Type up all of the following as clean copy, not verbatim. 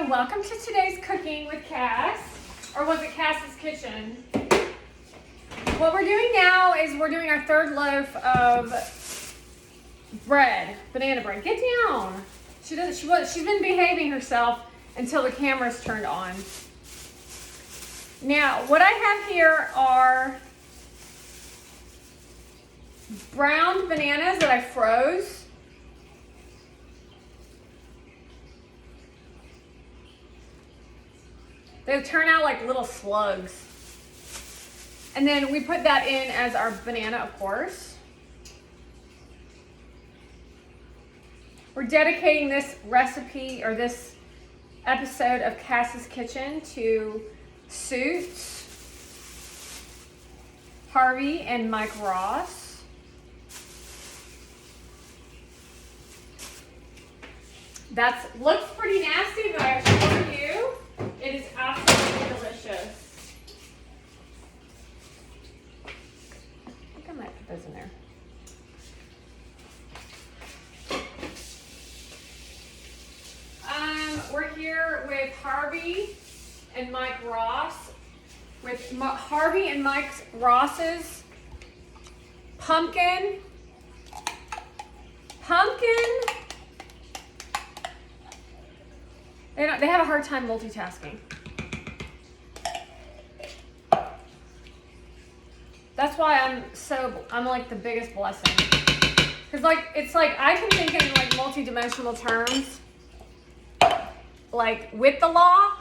welcome to today's Cooking with Cass, or was it Cass's Kitchen? What we're doing now is we're doing our third loaf of bread, banana bread. Get down. She's been behaving herself until the camera's turned on. Now, what I have here are browned bananas that I froze. They turn out like little slugs. And then we put that in as our banana, of course. We're dedicating this recipe or this episode of Cass's Kitchen to Suits, Harvey and Mike Ross. That looks pretty nasty, but I assure you, it is absolutely delicious. I think I might put those in there. We're here with Harvey and Mike Ross, with Harvey and Mike Ross's pumpkin. They have a hard time multitasking. That's why I'm like the biggest blessing. Cause it's like I can think in like multi-dimensional terms, like with the law,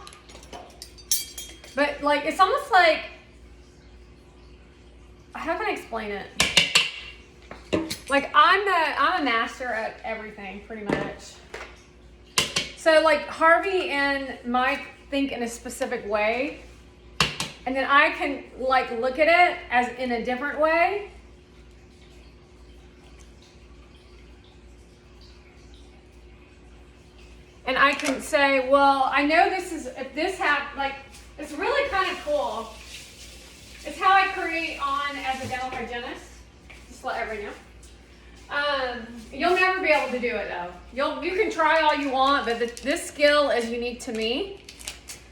but like it's almost like, how can I explain it? Like I'm a master at everything pretty much. So like Harvey and Mike think in a specific way, and then I can like look at it as in a different way. And I can say, well, I know if this happened, like, it's really kind of cool. It's how I create on as a dental hygienist, just to let everybody know. You'll never be able to do it though. You can try all you want, but this skill is unique to me.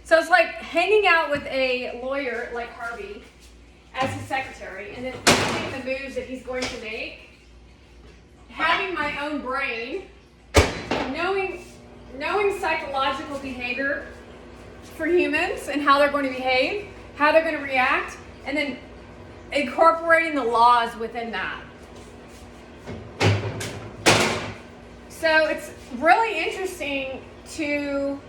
So it's like hanging out with a lawyer like Harvey as his secretary, and then thinking the moves that he's going to make, having my own brain, knowing psychological behavior for humans and how they're going to behave, how they're going to react, and then incorporating the laws within that. So it's really interesting to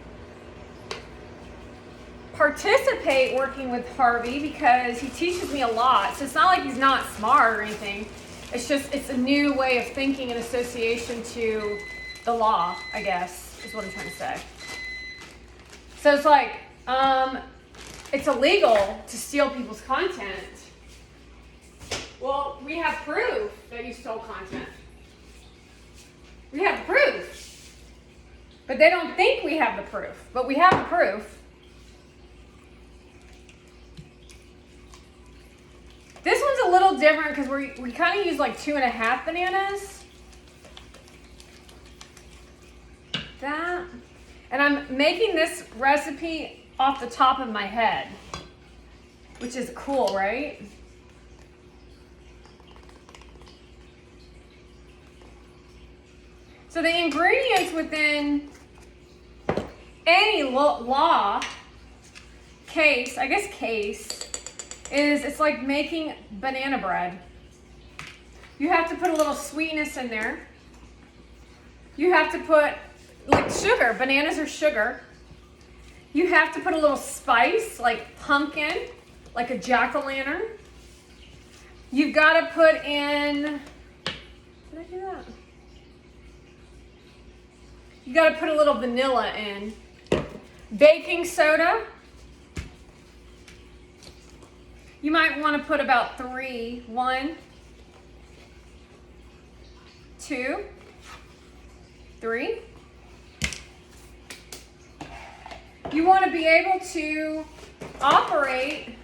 participate working with Harvey because he teaches me a lot. So it's not like he's not smart or anything. It's a new way of thinking in association to the law, I guess, is what I'm trying to say. So it's like, it's illegal to steal people's content. Well, we have proof that you stole content. We have proof. But they don't think we have the proof. But we have the proof. This one's a little different because we kind of use like 2.5 bananas. That. And I'm making this recipe off the top of my head, which is cool, right? So the ingredients within any law case, is it's like making banana bread. You have to put a little sweetness in there. You have to put like sugar. Bananas are sugar. You have to put a little spice like pumpkin, like a jack-o'-lantern. You've got to put in, did I do that? You got to put a little vanilla in. Baking soda. You might want to put about 3. 1, 2, 3. You want to be able to operate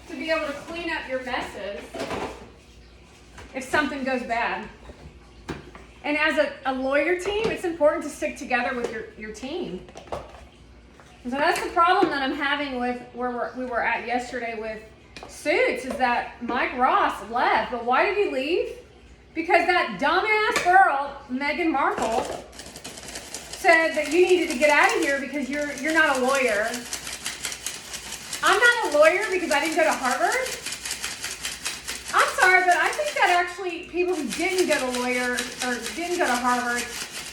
to be able to clean up your messes if something goes bad. And as a lawyer team, it's important to stick together with your team. And so that's the problem that I'm having with where we were at yesterday with Suits, is that Mike Ross left. But why did he leave? Because that dumbass girl, Meghan Markle, said that you needed to get out of here because you're not a lawyer. I'm not a lawyer because I didn't go to Harvard. I'm sorry, but I think that actually people who didn't go to lawyer or didn't go to Harvard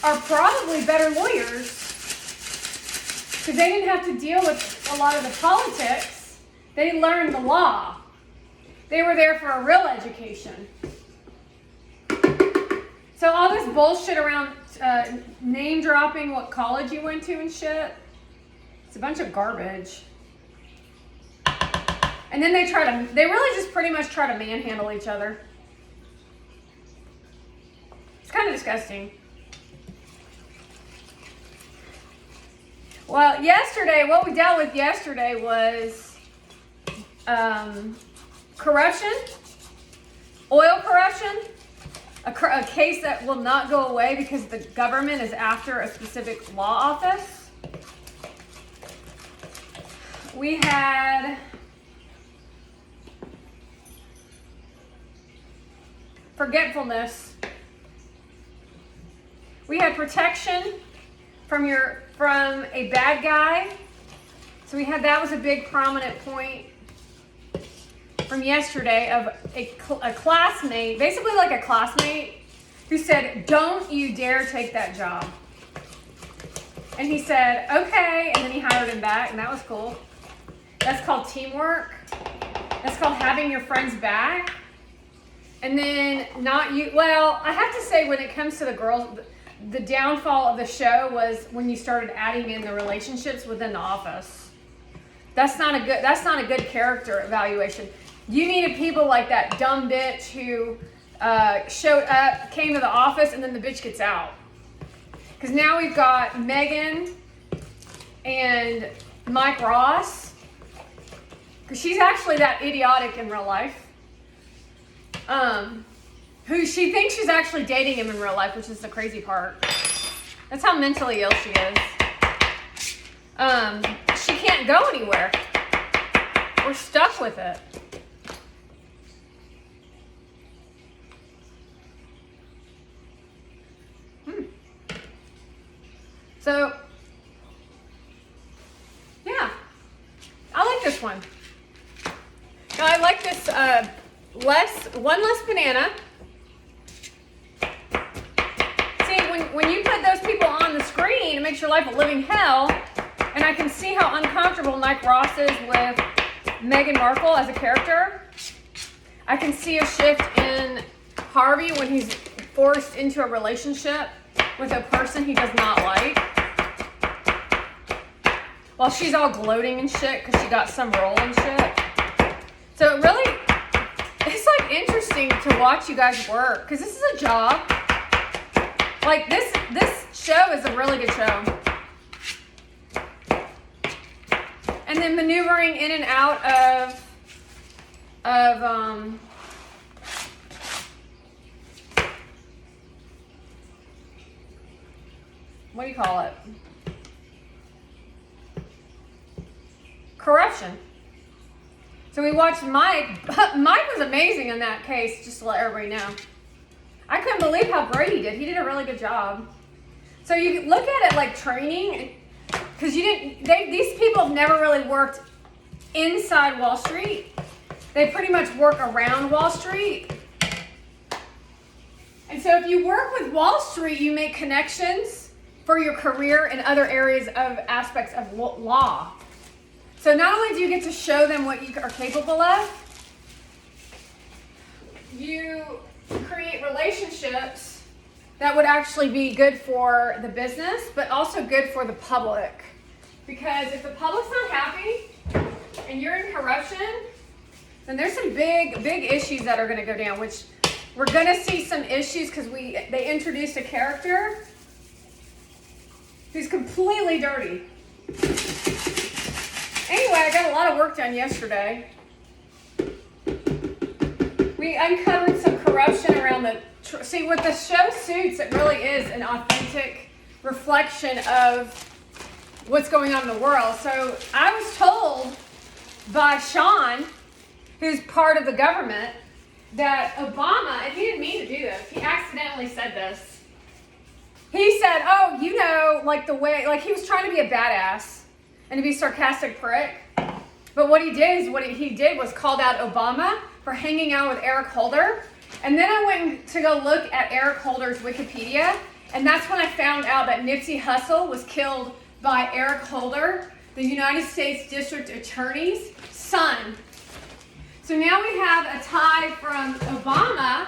are probably better lawyers because they didn't have to deal with a lot of the politics. They learned the law. They were there for a real education. So all this bullshit around name dropping what college you went to and shit, it's a bunch of garbage. And then they really just pretty much try to manhandle each other. It's kind of disgusting. Well, what we dealt with yesterday was corruption, oil corruption, a case that will not go away because the government is after a specific law office. We had forgetfulness. We had protection from a bad guy. So that was a big prominent point from yesterday of a classmate, basically like a classmate, who said, "Don't you dare take that job." And he said, "Okay," and then he hired him back, and that was cool. That's called teamwork. That's called having your friends back. And then I have to say, when it comes to the girls, the downfall of the show was when you started adding in the relationships within the office. That's not a good character evaluation. You needed people like that dumb bitch who showed up, came to the office, and then the bitch gets out. Because now we've got Meghan and Mike Ross. Because she's actually that idiotic in real life. Who she thinks she's actually dating him in real life, which is the crazy part. That's how mentally ill she is. She can't go anywhere. We're stuck with it. So, yeah, I like this one. Now, I like this one less banana. See, when you put those people on the screen, it makes your life a living hell. And I can see how uncomfortable Mike Ross is with Meghan Markle as a character. I can see a shift in Harvey when he's forced into a relationship with a person he does not like. While she's all gloating and shit because she got some role and shit. So it's like interesting to watch you guys work because this is a job. Like this show is a really good show. And then maneuvering in and out of what do you call it? Corruption. So we watched Mike. Mike was amazing in that case, just to let everybody know. I couldn't believe how great he did. He did a really good job. So you look at it like training, because these people have never really worked inside Wall Street. They pretty much work around Wall Street. And so if you work with Wall Street, you make connections for your career in other areas of aspects of law. So not only do you get to show them what you are capable of, you create relationships that would actually be good for the business, but also good for the public. Because if the public's not happy and you're in corruption, then there's some big issues that are going to go down, which we're going to see some issues because they introduced a character who's completely dirty. Anyway, I got a lot of work done yesterday. We uncovered some corruption around see, with the show Suits, it really is an authentic reflection of what's going on in the world. So I was told by Sean, who's part of the government, that Obama, and he didn't mean to do this, he accidentally said this. He said, oh, you know, like the way, like he was trying to be a badass and to be a sarcastic prick. But what he did was called out Obama for hanging out with Eric Holder. And then I went to go look at Eric Holder's Wikipedia, and that's when I found out that Nipsey Hussle was killed by Eric Holder, the United States District Attorney's son. So now we have a tie from Obama,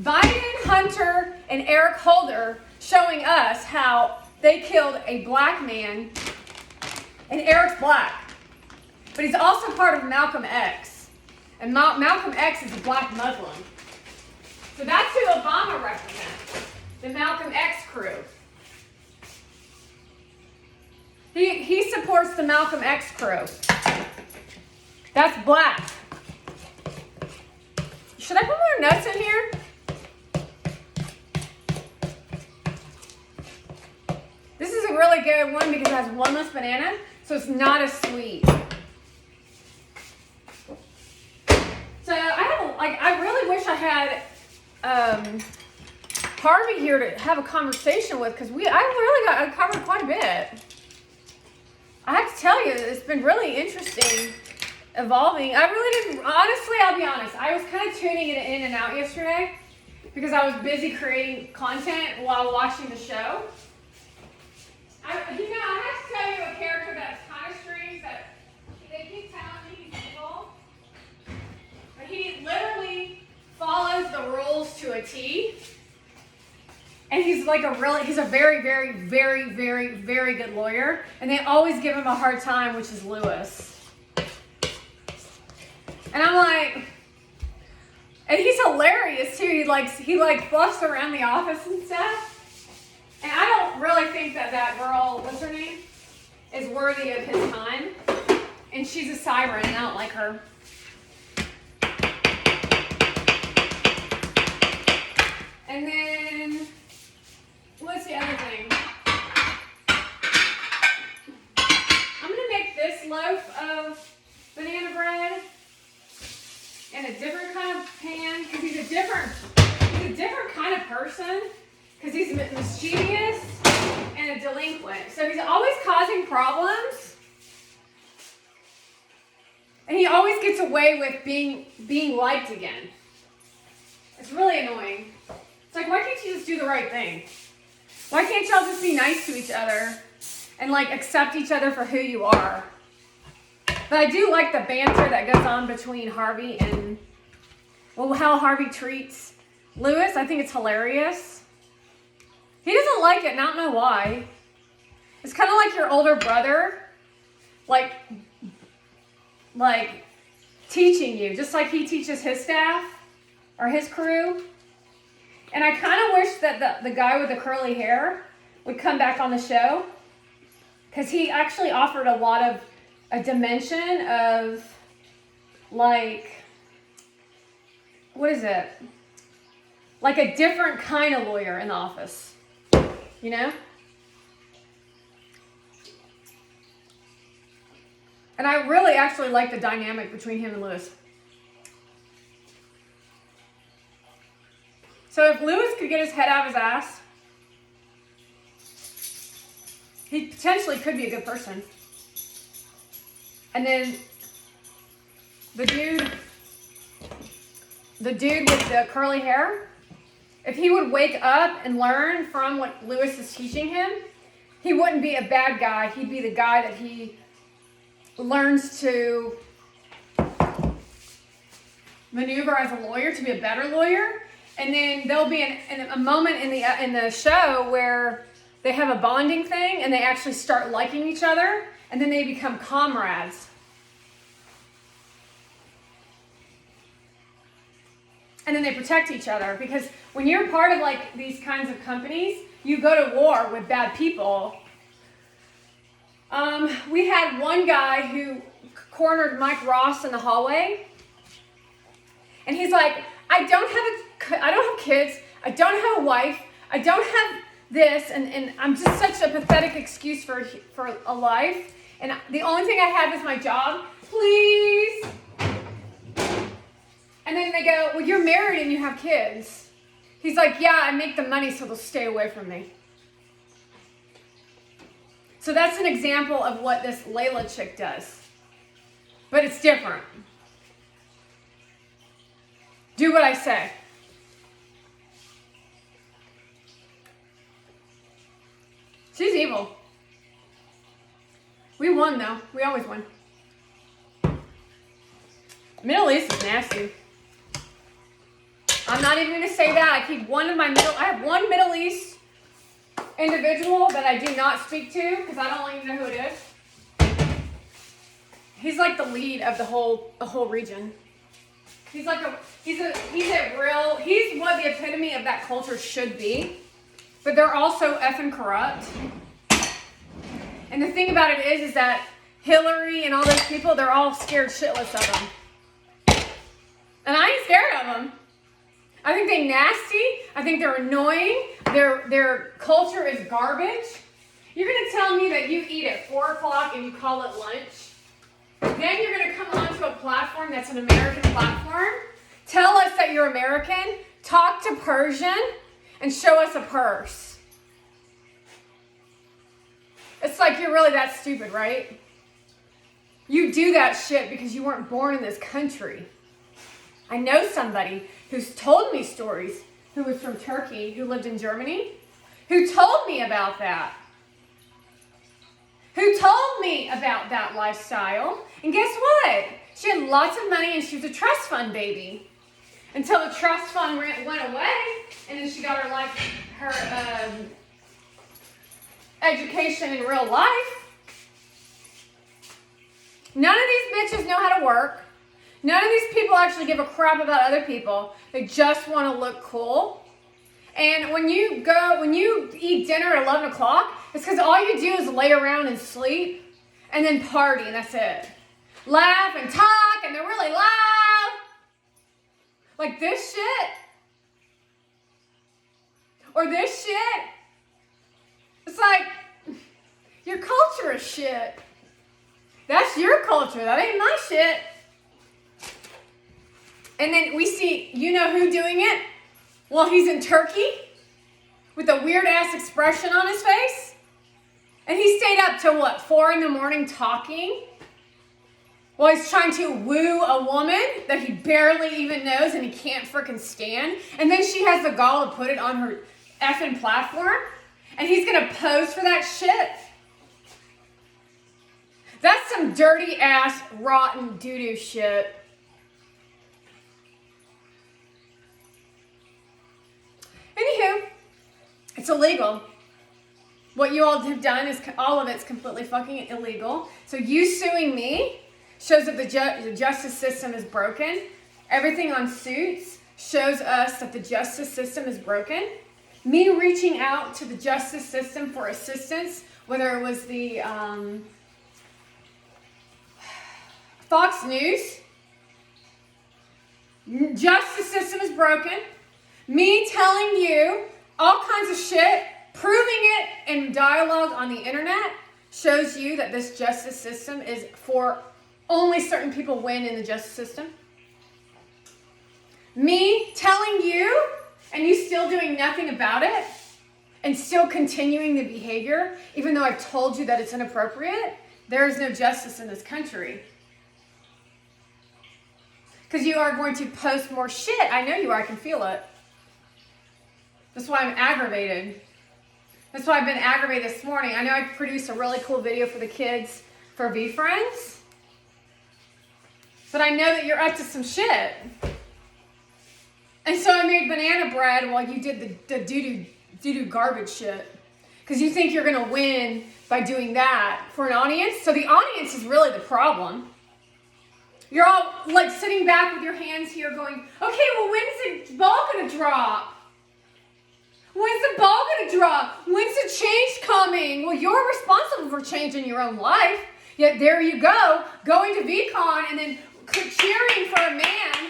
Biden, Hunter, and Eric Holder showing us how they killed a black man, and Eric's black. But he's also part of Malcolm X. And Malcolm X is a black Muslim. So that's who Obama represents, the Malcolm X crew. He supports the Malcolm X crew. That's black. Should I put more nuts in here? This is a really good one because it has one less banana, so it's not as sweet. So I really wish I had Harvey here to have a conversation with, because I really got covered quite a bit. I have to tell you, it's been really interesting, evolving. I really didn't, honestly, I'll be honest, I was kind of tuning it in and out yesterday because I was busy creating content while watching the show. I have to tell you a character that's kind of strange that they keep telling me he's evil, but he literally follows the rules to a T. And he's a very, very, very, very, very good lawyer. And they always give him a hard time, which is Lewis. And I'm like, and he's hilarious too. He bluffs around the office and stuff. And I don't really think that girl, what's her name, is worthy of his time. And she's a siren, and I don't like her. And then, what's the other thing? I'm going to make this loaf of banana bread in a different kind of pan, because he's a different kind of person, because he's mischievous and a delinquent. So he's always causing problems, and he always gets away with being liked again. It's really annoying. It's like, why can't you just do the right thing? Why can't y'all just be nice to each other and accept each other for who you are? But I do like the banter that goes on between Harvey and, how Harvey treats Lewis. I think it's hilarious. He doesn't like it, and I don't know why. It's kind of like your older brother, teaching you, just like he teaches his staff or his crew. And I kind of wish that the guy with the curly hair would come back on the show, because he actually offered a lot of a dimension of, what is it? Like a different kind of lawyer in the office, you know? And I really actually like the dynamic between him and Lewis. So if Lewis could get his head out of his ass, he potentially could be a good person. And then the dude with the curly hair, if he would wake up and learn from what Lewis is teaching him, he wouldn't be a bad guy. He'd be the guy that he learns to maneuver as a lawyer to be a better lawyer. And then there'll be a moment in the show where they have a bonding thing and they actually start liking each other, and then they become comrades. And then they protect each other, because when you're part of these kinds of companies, you go to war with bad people. We had one guy who cornered Mike Ross in the hallway, and he's like, I don't have kids, I don't have a wife, I don't have this, and I'm just such a pathetic excuse for a life. And the only thing I have is my job. Please. And then they go, well, you're married and you have kids. He's like, yeah, I make the money so they'll stay away from me. So that's an example of what this Layla chick does. But it's different. Do what I say. She's evil. We won, though. We always win. Middle East is nasty. I'm not even going to say that. I have one Middle East individual that I do not speak to because I don't even know who it is. He's like the lead of the whole region. He's what the epitome of that culture should be. But they're also effing corrupt. And the thing about it is that Hillary and all those people, they're all scared shitless of them. And I ain't scared of them. I think they're nasty. I think they're annoying. Their culture is garbage. You're going to tell me that you eat at 4 o'clock and you call it lunch? Then you're going to come onto a platform that's an American platform, tell us that you're American, talk to Persian, and show us a purse. It's like you're really that stupid, right? You do that shit because you weren't born in this country. I know somebody who's told me stories, who was from Turkey, who lived in Germany, who told me about that. Who told me about that lifestyle. And guess what? She had lots of money and she was a trust fund baby. Until the trust fund went away, and then she got her education in real life. None of these bitches know how to work. None of these people actually give a crap about other people. They just want to look cool. And when you eat dinner at 11 o'clock, it's because all you do is lay around and sleep and then party, and that's it. Laugh and talk, and they're really loud. Like this shit. Or this shit. It's like, your culture is shit. That's your culture. That ain't my shit. And then we see, you know who doing it? Well, he's in Turkey with a weird ass expression on his face. And he stayed up till 4 a.m. talking? Well, he's trying to woo a woman that he barely even knows and he can't freaking stand. And then she has the gall to put it on her effing platform. And he's going to pose for that shit. That's some dirty ass, rotten doo-doo shit. Anywho, it's illegal. What you all have done is all of it's completely fucking illegal. So you suing me shows that the justice system is broken. Everything on Suits shows us that the justice system is broken. Me reaching out to the justice system for assistance, whether it was the Fox News, justice system is broken. Me telling you all kinds of shit, proving it in dialogue on the internet, shows you that this justice system is for only certain people win in the justice system. Me telling you, and you still doing nothing about it, and still continuing the behavior, even though I've told you that it's inappropriate, there is no justice in this country. Because you are going to post more shit. I know you are. I can feel it. That's why I'm aggravated. That's why I've been aggravated this morning. I know I produced a really cool video for the kids for VeeFriends. But I know that you're up to some shit. And so I made banana bread while you did the doo-doo garbage shit. Because you think you're going to win by doing that for an audience. So the audience is really the problem. You're all like sitting back with your hands here going, okay, well, when's the ball going to drop? When's the ball going to drop? When's the change coming? Well, you're responsible for changing your own life. Yet there you go, going to VCon and then cheering for a man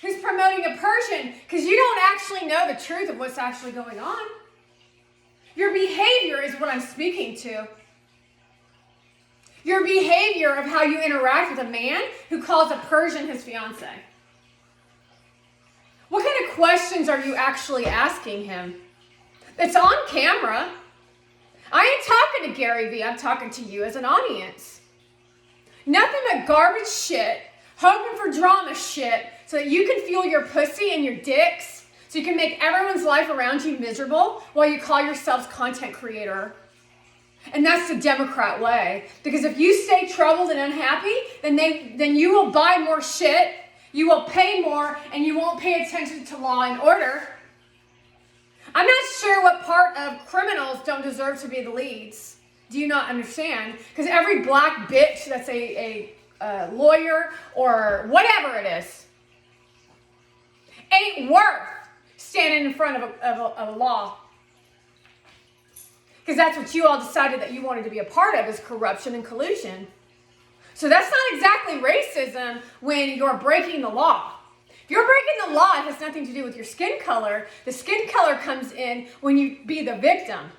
who's promoting a Persian because you don't actually know the truth of what's actually going on. Your behavior is what I'm speaking to. Your behavior of how you interact with a man who calls a Persian his fiance. What kind of questions are you actually asking him? It's on camera. I ain't talking to Gary Vee. I'm talking to you as an audience. Nothing but garbage shit, hoping for drama shit, so that you can fuel your pussy and your dicks, so you can make everyone's life around you miserable while you call yourselves content creator. And that's the Democrat way. Because if you stay troubled and unhappy, then you will buy more shit, you will pay more, and you won't pay attention to law and order. I'm not sure what part of criminals don't deserve to be the leads. Do you not understand? Because every black bitch that's a lawyer or whatever it is ain't worth standing in front of a law. Because that's what you all decided that you wanted to be a part of, is corruption and collusion. So that's not exactly racism when you're breaking the law. If you're breaking the law, it has nothing to do with your skin color. The skin color comes in when you be the victim.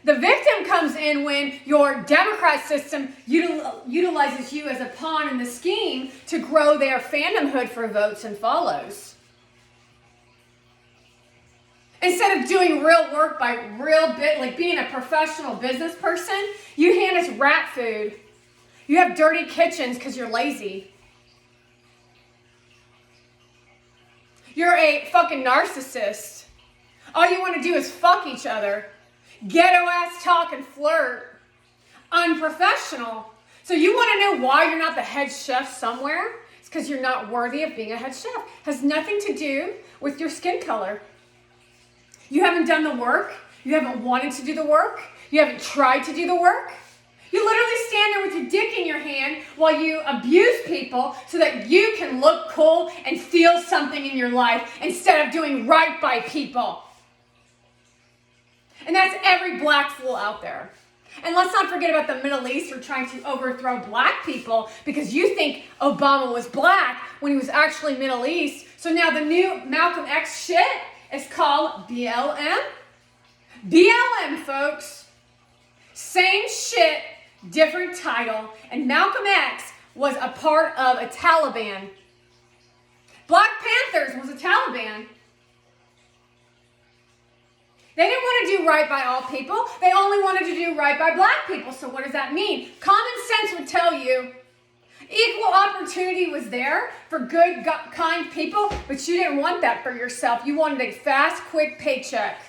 The victim comes in when your Democrat system utilizes you as a pawn in the scheme to grow their fandomhood for votes and follows. Instead of doing real work by like being a professional business person, you hand us rat food. You have dirty kitchens because you're lazy. You're a fucking narcissist. All you want to do is fuck each other. Ghetto ass talk and flirt. Unprofessional. So you want to know why you're not the head chef somewhere? It's because you're not worthy of being a head chef. Has nothing to do with your skin color. You haven't done the work. You haven't wanted to do the work. You haven't tried to do the work. You literally stand there with your dick in your hand while you abuse people so that you can look cool and feel something in your life instead of doing right by people. And that's every black fool out there. And let's not forget about the Middle East who are trying to overthrow black people because you think Obama was black when he was actually Middle East. So now the new Malcolm X shit is called BLM. BLM, folks. Same shit, different title. And Malcolm X was a part of a Taliban. Black Panthers was a Taliban. They didn't want to do right by all people. They only wanted to do right by black people. So what does that mean? Common sense would tell you equal opportunity was there for good, kind people, but you didn't want that for yourself. You wanted a fast, quick paycheck.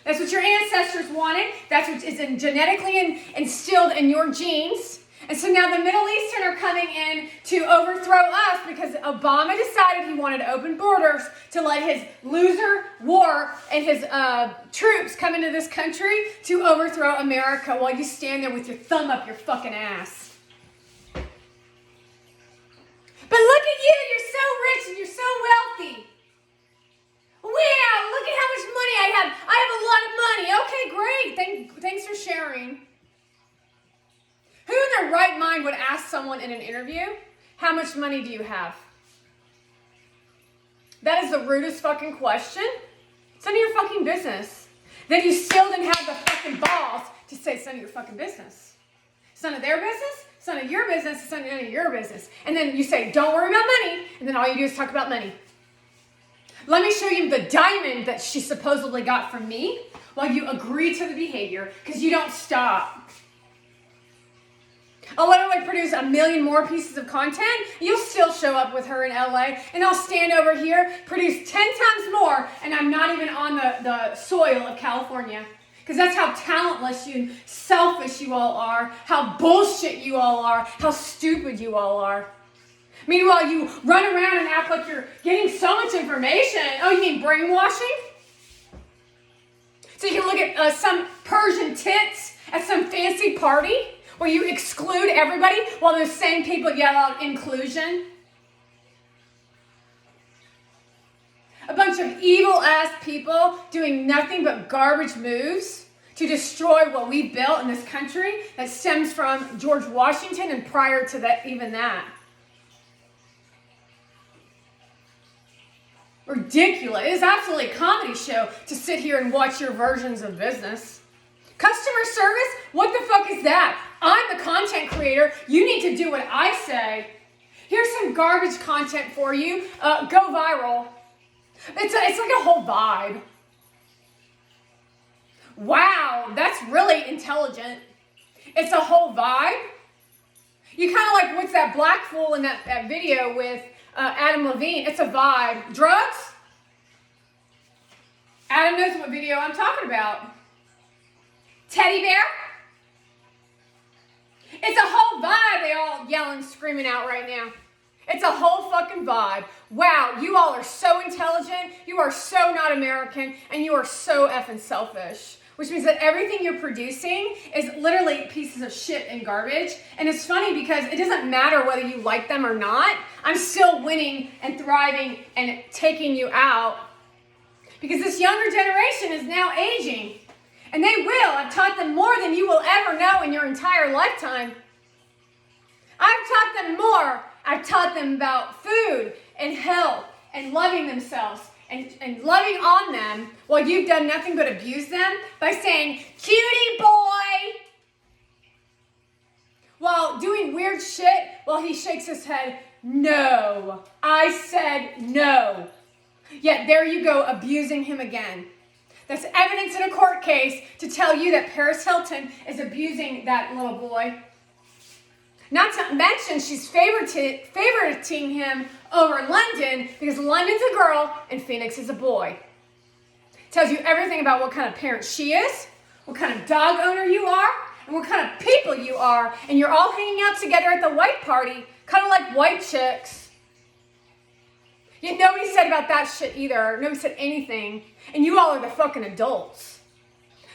That's what your ancestors wanted. That's what is genetically instilled in your genes. And so now the Middle Eastern are coming in to overthrow us because Obama decided he wanted to open borders to let his loser war and his troops come into this country to overthrow America while you stand there with your thumb up your fucking ass. But look at you, you're so rich and you're so wealthy. Wow, look at how much money I have. I have a lot of money. Okay, great. Thanks for sharing. Who in their right mind would ask someone in an interview, how much money do you have? That is the rudest fucking question. It's none of your fucking business. Then you still didn't have the fucking balls to say it's none of your fucking business. It's none of their business. It's none of your business. It's none of your business. And then you say, don't worry about money. And then all you do is talk about money. Let me show you the diamond that she supposedly got from me while you agree to the behavior because you don't stop. I'll literally produce 1 million more pieces of content. You'll still show up with her in LA. And I'll stand over here, produce 10 times more, and I'm not even on the soil of California. Because that's how talentless you, selfish you all are, how bullshit you all are, how stupid you all are. Meanwhile, you run around and act like you're getting so much information. Oh, you mean brainwashing? So you can look at some Persian tits at some fancy party where you exclude everybody while those same people yell out inclusion. A bunch of evil-ass people doing nothing but garbage moves to destroy what we built in this country that stems from George Washington and prior to that, even that. Ridiculous. It is absolutely a comedy show to sit here and watch your versions of business. Customer service? What the fuck is that? I'm the content creator. You need to do what I say. Here's some garbage content for you. Go viral. It's like a whole vibe. Wow, that's really intelligent. It's a whole vibe. You kind of like, what's that black fool in that video with Adam Levine? It's a vibe. Drugs? Adam knows what video I'm talking about. Teddy bear? It's a whole vibe they all yelling, screaming out right now. It's a whole fucking vibe. Wow, you all are so intelligent, you are so not American, and you are so effing selfish. Which means that everything you're producing is literally pieces of shit and garbage. And it's funny because it doesn't matter whether you like them or not. I'm still winning and thriving and taking you out. Because this younger generation is now aging. And they will. I've taught them more than you will ever know in your entire lifetime. I've taught them more. I've taught them about food and health and loving themselves and loving on them while you've done nothing but abuse them by saying, cutie boy, while doing weird shit while he shakes his head, no. I said no. Yet there you go, abusing him again. That's evidence in a court case to tell you that Paris Hilton is abusing that little boy. Not to mention she's favoriting him over London because London's a girl and Phoenix is a boy. Tells you everything about what kind of parent she is, what kind of dog owner you are, and what kind of people you are. And you're all hanging out together at the white party, kind of like white chicks. Yet nobody said about that shit either. Nobody said anything. And you all are the fucking adults.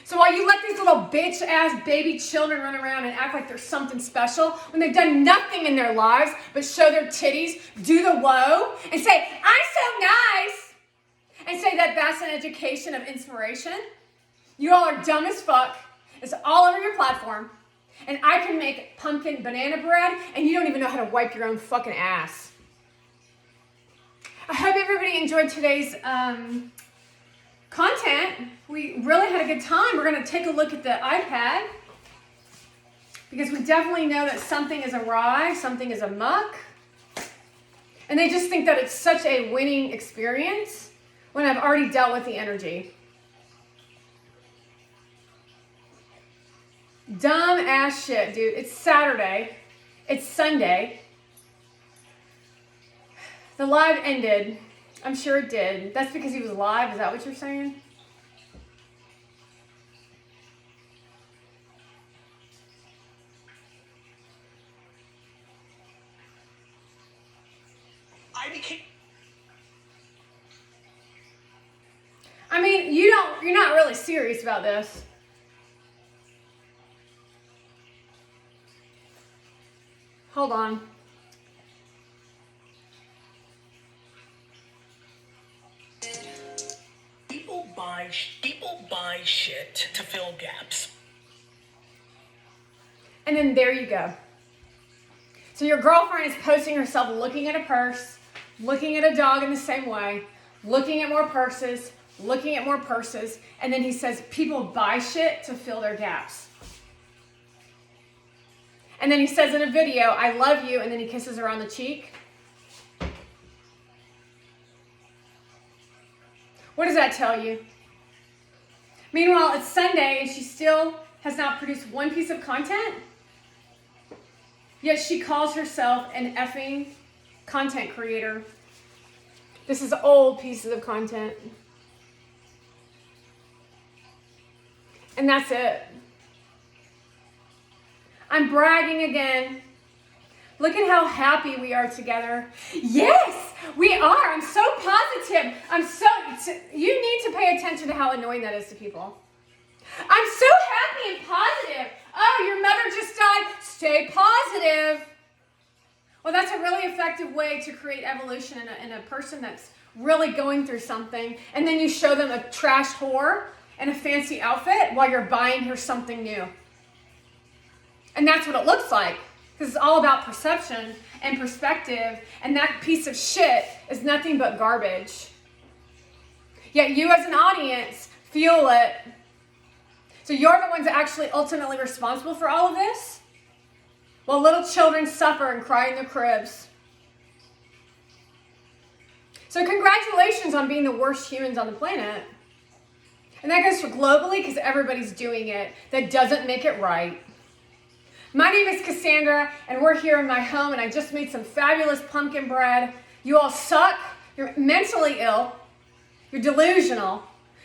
So while you let these little bitch-ass baby children run around and act like they're something special when they've done nothing in their lives but show their titties, do the woe, and say, I'm so nice, and say that that's an education of inspiration, you all are dumb as fuck. It's all over your platform. And I can make pumpkin banana bread, and you don't even know how to wipe your own fucking ass. I hope everybody enjoyed today's content. We really had a good time. We're going to take a look at the iPad because we definitely know that something is awry, something is amok. And they just think that it's such a winning experience when I've already dealt with the energy. Dumb ass shit, dude. It's Saturday. It's Sunday. The live ended. I'm sure it did. That's because he was live. Is that what you're saying? I mean, you're not really serious about this. Hold on. People buy shit to fill gaps. And then there you go. So your girlfriend is posting herself looking at a purse, looking at a dog in the same way, looking at more purses, and then he says people buy shit to fill their gaps. And then he says in a video, I love you, and then he kisses her on the cheek. What does that tell you? Meanwhile, it's Sunday and she still has not produced one piece of content. Yet she calls herself an effing content creator. This is old pieces of content. And that's it. I'm bragging again. Look at how happy we are together. Yes, we are. I'm so positive. You need to pay attention to how annoying that is to people. I'm so happy and positive. Oh, your mother just died. Stay positive. Well, that's a really effective way to create evolution in a person that's really going through something. And then you show them a trash whore and a fancy outfit while you're buying her something new. And that's what it looks like. Because it's all about perception and perspective. And that piece of shit is nothing but garbage. Yet you as an audience feel it. So you're the ones that actually ultimately responsible for all of this, while little children suffer and cry in their cribs. So congratulations on being the worst humans on the planet. And that goes for globally because everybody's doing it. That doesn't make it right. My name is Cassandra, and we're here in my home, and I just made some fabulous pumpkin bread. You all suck. You're mentally ill. You're delusional.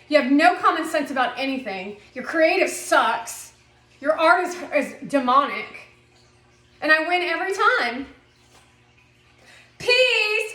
You have no common sense about anything. Your creative sucks. Your art is demonic. And I win every time. Peace!